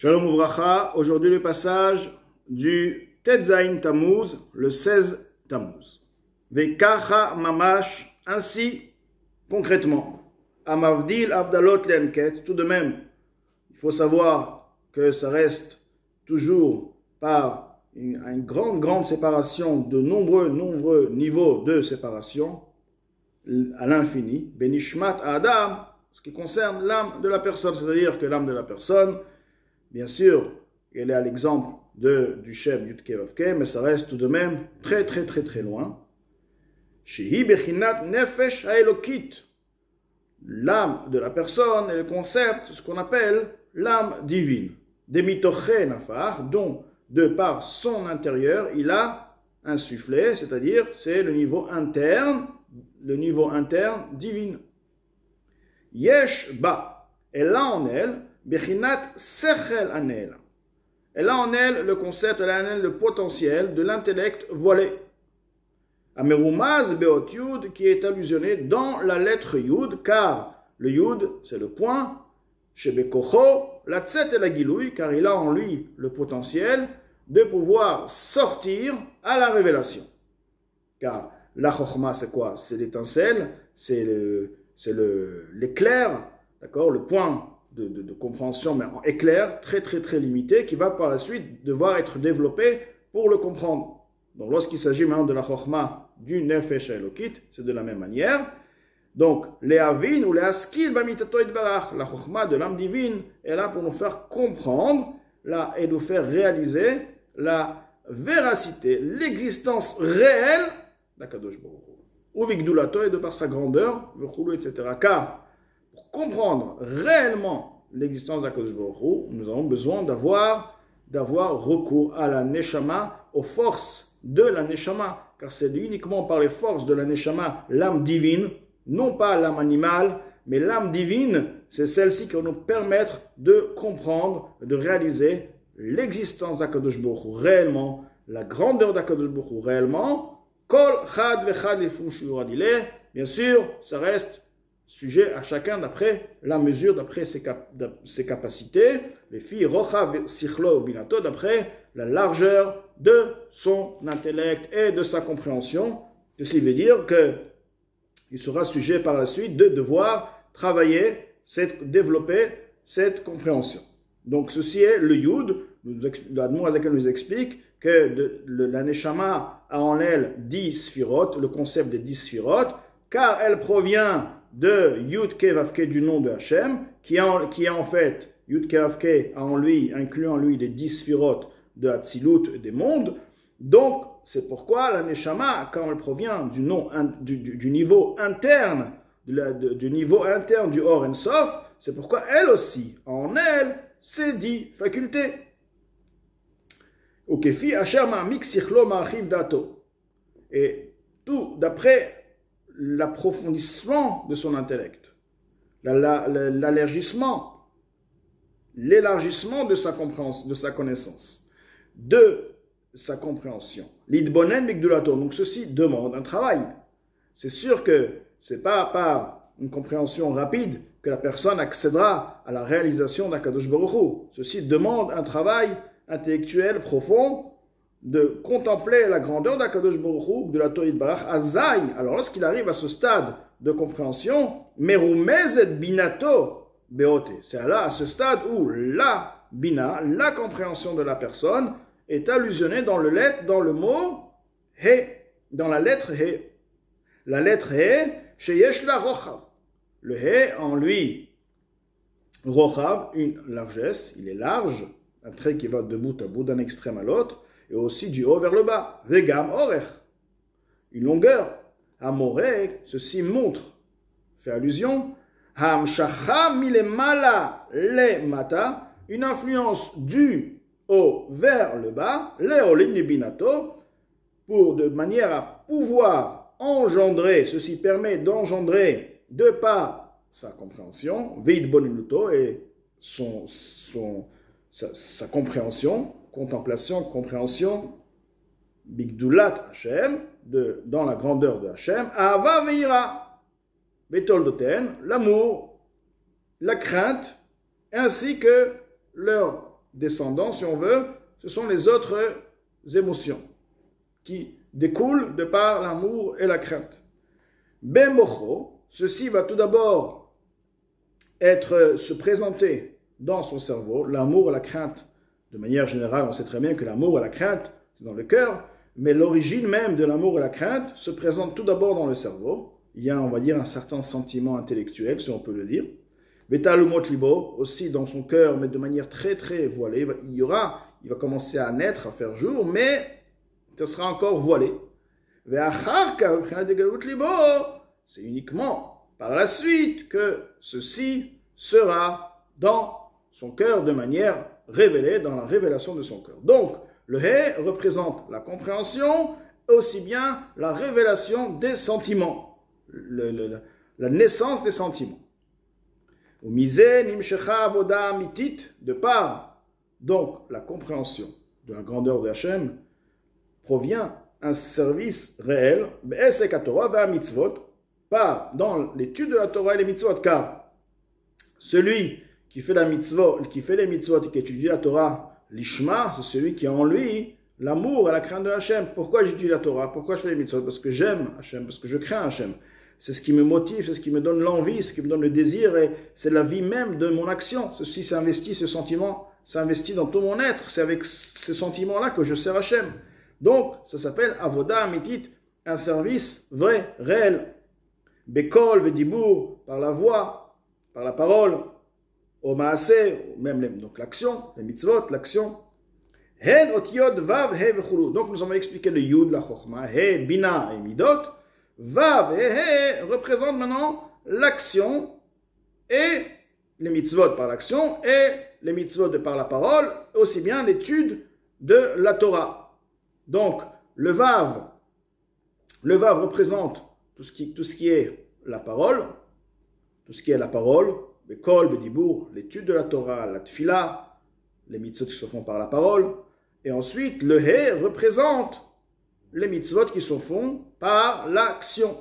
Shalom Uvracha, aujourd'hui le passage du Tetzain Tammuz, le 16 Tammuz. Vekacha mamash, ainsi, concrètement, Amavdil Avdalot Lenket, tout de même, il faut savoir que ça reste toujours par une grande séparation de nombreux niveaux de séparation à l'infini, Benishmat Adam, ce qui concerne l'âme de la personne, c'est-à-dire que l'âme de la personne, bien sûr, elle est à l'exemple du Shem Yudke Vavke, mais ça reste tout de même très loin. Shehi Bechinat Nefesh Haelokit, l'âme de la personne est le concept, ce qu'on appelle l'âme divine. Demitoche Nafar, dont de par son intérieur, il a insufflé, c'est-à-dire c'est le niveau interne divin. Yesh Ba, elle a en elle, Bechinat Sechel Anel. Elle a en elle le concept, elle a en elle le potentiel de l'intellect voilé. Amerumaz Beot Yud, qui est allusionné dans la lettre Yud, car le Yud, c'est le point. Shebekocho, la Tset et la Gilouï, car il a en lui le potentiel de pouvoir sortir à la révélation. Car la Chochma, c'est quoi? C'est l'étincelle, c'est l'éclair, d'accord, le point de compréhension, mais en éclair, très limité, qui va par la suite devoir être développé pour le comprendre. Donc, lorsqu'il s'agit maintenant de la Chochma du Nefesh Elokit, c'est de la même manière. Donc, les Avin ou les Askil, Bamitato Itbarach, la Chochma de l'âme divine est là pour nous faire comprendre et nous faire réaliser la véracité, l'existence réelle d'Akadosh Baruch Hu. Ou Vigdulato, et de par sa grandeur, etc. Car, pour comprendre réellement l'existence d'Akadosh Baruch Hu, nous avons besoin d'avoir recours à la Neshama, aux forces de la Neshama, car c'est uniquement par les forces de la Neshama, l'âme divine, non pas l'âme animale, mais l'âme divine, c'est celle-ci qui va nous permettre de comprendre, de réaliser l'existence d'Akadosh Baruch Hu réellement, la grandeur d'Akadosh Baruch Hu réellement. Kol chad vechad lefum shuradileh, bien sûr, ça reste sujet à chacun d'après la mesure, d'après ses capacités, les filles rochav sichlo binato, d'après la largeur de son intellect et de sa compréhension. Ceci veut dire qu'il sera sujet par la suite de devoir travailler, développer cette compréhension. Donc ceci est le Yud. L'Admorazaken nous explique que la Neshama a en elle 10 sphirot, le concept des 10 sphirot, car elle provient de Yud-Ke Vav-Ke du nom de Hachem, qui est en fait, Yud-Ke Vav-Ke inclut en lui les 10 sphirot de Hatzilut et des mondes. Donc, c'est pourquoi la Neshama, quand elle provient du niveau interne, du niveau interne du Or En Sof, c'est pourquoi elle aussi, en elle, ces 10 facultés. Ukefi Asher Ma'amik Sichlo Ma'achiv Dato. Et tout d'après l'approfondissement de son intellect, l'élargissement de sa connaissance, de sa compréhension. L'idbonen migdulato. Donc ceci demande un travail. C'est sûr que ce n'est pas par une compréhension rapide que la personne accédera à la réalisation d'Akadosh Baruch Hu. Ceci demande un travail intellectuel profond de contempler la grandeur d'Akadosh Baruch Hu, de la Torah Barach Azai. Alors lorsqu'il arrive à ce stade de compréhension, Merumezet binato beote. C'est là, à ce stade où la bina, la compréhension de la personne, est allusionnée dans le mot he, dans la lettre he. La lettre he, sheyesh la rochav. Le he en lui, rochav, une largesse, il est large, un trait qui va de bout à bout, d'un extrême à l'autre, et aussi du haut vers le bas. Vegam orech, une longueur. Amorek, ceci montre, fait allusion. Hamshacha milemala le mata, une influence du haut vers le bas, leolim binato, de manière à pouvoir engendrer, ceci permet d'engendrer de par sa compréhension, veid boninuto, et sa compréhension, contemplation, compréhension, bigdulat Hashem, dans la grandeur de Hashem, ava veira, betoldoten, l'amour, la crainte, ainsi que leur descendant, si on veut, ce sont les autres émotions qui découlent de par l'amour et la crainte. Bemocho, ceci va tout d'abord se présenter dans son cerveau, l'amour et la crainte. De manière générale, on sait très bien que l'amour et la crainte, c'est dans le cœur, mais l'origine même de l'amour et la crainte se présente tout d'abord dans le cerveau. Il y a, on va dire, un certain sentiment intellectuel, si on peut le dire. Betalumot libo, aussi dans son cœur, mais de manière très très voilée. Il va commencer à naître, à faire jour, mais ça sera encore voilé. C'est uniquement par la suite que ceci sera dans son cœur de manière révélée, dans la révélation de son cœur. Donc, le He représente la compréhension, aussi bien la révélation des sentiments, la naissance des sentiments. De par donc la compréhension de la grandeur de Hachem, provient un service réel, dans l'étude de la Torah et les mitzvot, car celui qui fait la mitzvot, qui fait les mitzvot et qui étudie la Torah, l'ishma, c'est celui qui a en lui l'amour et la crainte de Hachem. Pourquoi j'étudie la Torah? Pourquoi je fais les mitzvot? Parce que j'aime Hachem, parce que je crains Hachem. C'est ce qui me motive, c'est ce qui me donne l'envie, ce qui me donne le désir, et c'est la vie même de mon action. Ceci s'investit, ce sentiment s'investit dans tout mon être. C'est avec ces sentiments-là que je sers Hachem. Donc, ça s'appelle avoda amitit, un service vrai, réel. Bekol, vedibur, par la voix, par la parole, au maaseh, même donc l'action, les mitzvot, l'action. Hen ot yod vav he vechulu. Donc, nous avons expliqué le yud, la chokhma, he, bina et midot. Vav et he représentent maintenant l'action et les mitzvot par l'action et les mitzvot par la parole, aussi bien l'étude de la Torah. Donc, le vav représente tout ce qui est la parole, le kol, le dibour, l'étude de la Torah, la tfila, les mitzvot qui se font par la parole, et ensuite le he représente les mitzvot qui se font par l'action.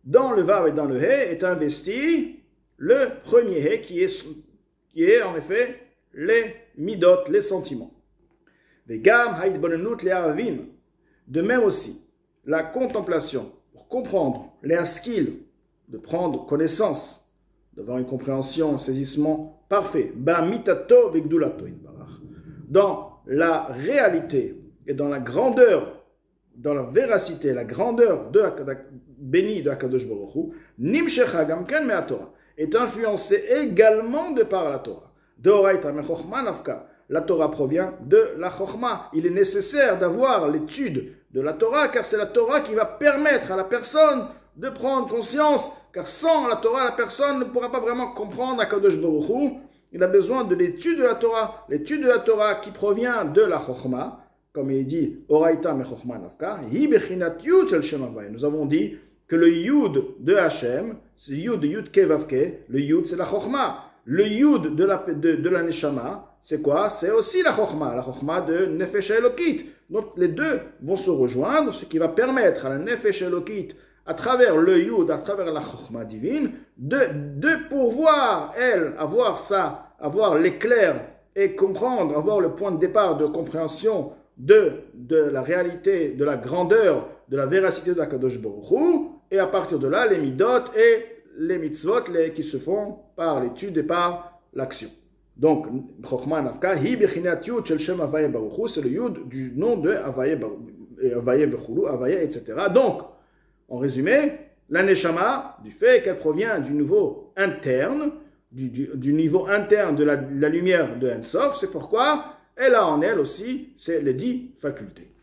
Dans le vav et dans le he est investi le premier he qui est en effet les midot, les sentiments. De même aussi, la contemplation, pour comprendre, les haskil, de prendre connaissance, d'avoir une compréhension, un saisissement parfait, dans la réalité et dans la grandeur, dans la véracité, la grandeur bénie de Hakadosh Baruch Hu, nimshecha gamken me Torah, est influencé également de par la Torah. D'oraita me chokhma nafka. La Torah provient de la chokhma. Il est nécessaire d'avoir l'étude de la Torah, car c'est la Torah qui va permettre à la personne de prendre conscience, car sans la Torah, la personne ne pourra pas vraiment comprendre Hakadosh Baruch Hu. Il a besoin de l'étude de la Torah qui provient de la chokhma. Comme il dit, Oraita me chokhma nafka, hi bechinat yud shel Shem Havaya. Nous avons dit que le yud de Hachem, c'est yud de yud ke vav ke, le yud c'est la chokhma. Le yud de la neshama, c'est quoi? C'est aussi la chokhma de nefesh elokit. Donc les deux vont se rejoindre, ce qui va permettre à la nefesh elokit, à travers le yud, à travers la chokhma divine, de pouvoir, elle, avoir l'éclair et comprendre, avoir le point de départ de compréhension de la réalité, de la grandeur, de la véracité de la Kadosh Baruch Hu, et à partir de là, les midot et les mitzvot qui se font par l'étude et par l'action. Donc, Chokhma Nafka, Hi Bechinat Yud Shel Shem Havaya Baruch Hu, c'est le Yud du nom de Havaya Vechulu, Havaya, etc. Donc, en résumé, la Neshama, du fait qu'elle provient du niveau interne, du niveau interne de la lumière de Ensof, c'est pourquoi elle a en elle aussi les 10 facultés.